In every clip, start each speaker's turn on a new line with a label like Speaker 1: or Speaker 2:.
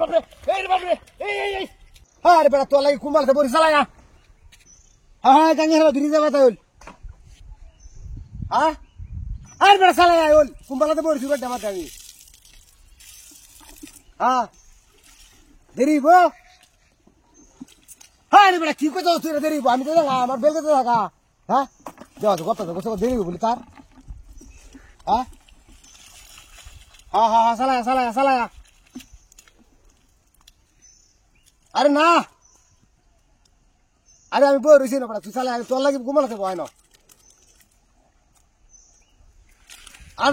Speaker 1: বাপরে এই বাপরে এই আরে বেটা তোর লাগি কুম্বালতে বরি চালায়া হ্যাঁ গাঙ্গে হলো ধীরে যাবা তাই হ্যাঁ আরে বেটা চালায়া ওল কুম্বালতে বরি সুগার দামা আমি হ্যাঁ দেরিব হ্যাঁ রে বেটা কি কইতো তুই দেরিব আমি তো জানা আমার বেলকে তো থাকা হ্যাঁ যাও তো কথা তো দেরিব বলি তার হ্যাঁ হ্যাঁ চালায়া আরে না আরে আমি বই রয়েছি না পড়া তুই চালায় তোর লাগি ঘুমালাতে বয় না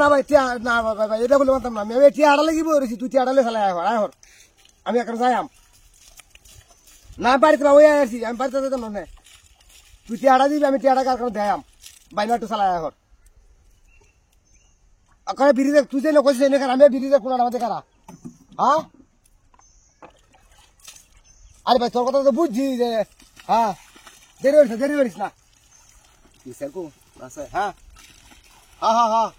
Speaker 1: না ভাই টিয়া না ভাই এটা বলে মানতাম না আমি টিয়া আড়া লাগি বই রয়েছি তুই টিয়া আড়ালে চালায় আয় হর আমি এখন যাইম না বাড়িতে ওই আসছি আমি বাড়িতে যেতাম না তুই টিয়া আড়া দিবি আমি টিয়া আড়া কার দেয়াম বাইনা একটু চালায় আয় হর আকারে বিরিজে তুই যে নকছিস এনে আমি বিরিজে কোন আমাদের কারা হ্যাঁ আরে ভাই তোর কথা তো বুঝছি যে হ্যাঁ দেরি করিস না কো আছে হ্যাঁ হ্যাঁ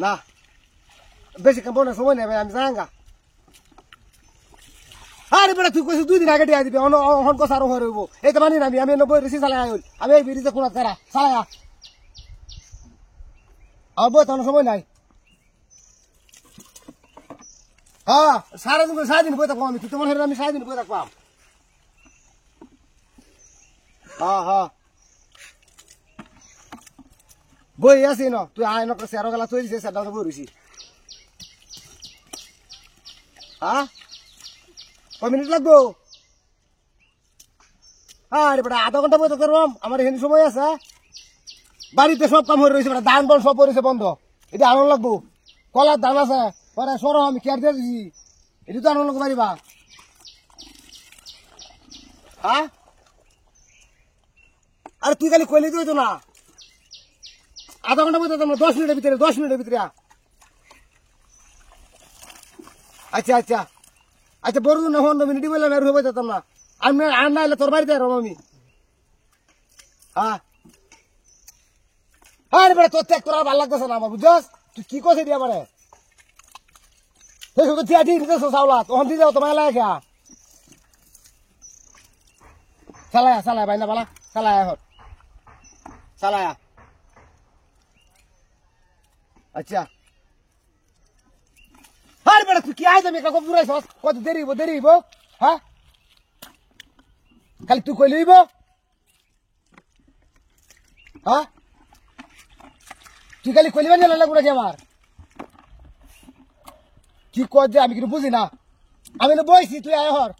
Speaker 1: না বেশি কাম সময় নেই ভাই আমি যাঙ্গা আরে বেটা তুই কইছিস 2 দিন আগে দিয়ে দিবি অন কথা আরো হইব এই তো মানি না আমি 90 রেসি চালাই আইল আমি এই বিরিজে কোন কারা চালায়া আবো তো সময় নাই হ্যাঁ সারাদিন বই থাকবো আমি তুই তোমার আমি সারাদিন বই থাকবাম হ্যাঁ বই আছি ন তুই আয় নক সেরো গেলা তুই দিছে সেটা বই রইছি হ্যাঁ কয় মিনিট লাগবো আরে বেটা আধা ঘন্টা বই থাকতে পারবাম আমার এখানে সময় আছে বাড়িতে সব কাম হয়ে রয়েছে বেটা ধান বন সব পড়েছে বন্ধ এটা আনন্দ লাগবো কলার ধান আছে পরে সরো আমি কেয়ার দিয়ে দিছি এটা তো আনন্দ পারিবা হ্যাঁ আরে তুই খালি কইলে দিও তো না আধা ঘন্টা বই থাকতাম না 10 মিনিটের ভিতরে আচ্ছা বড় না 15 মিনিট বললাম আর হয়ে যেতাম না আমি আর না এলে তোর বাড়িতে আর আমি হ্যাঁ আরে বেটা তোর ত্যাগ করা ভালো লাগতেছে না আমার বুঝছস তুই কি কইছিস দিয়া আমারে তুই তিয়া ঠিক দিতেছ সাউলা তখন দিয়ে যাও তোমার লাগা চালায়া ভাই না বালা চালায়া আচ্ছা আরে বেটা তুই কি আয় তুমি কত দূর আইছস কত দেরি হইব হ্যাঁ খালি তুই কই লইব হ্যাঁ তুই খালি কইলিবা না লাগু নাকি আমার কি কর যে আমি কিন্তু বুঝি না আমি না বইছি তুই আয় হর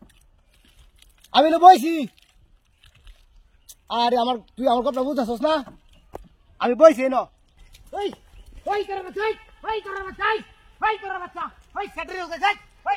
Speaker 1: আমি না বইছি আরে তুই আমার কথা বুঝতেছস না আমি বইছি না ওই তোর বাচ্চা ওই সেটারে যাই ওই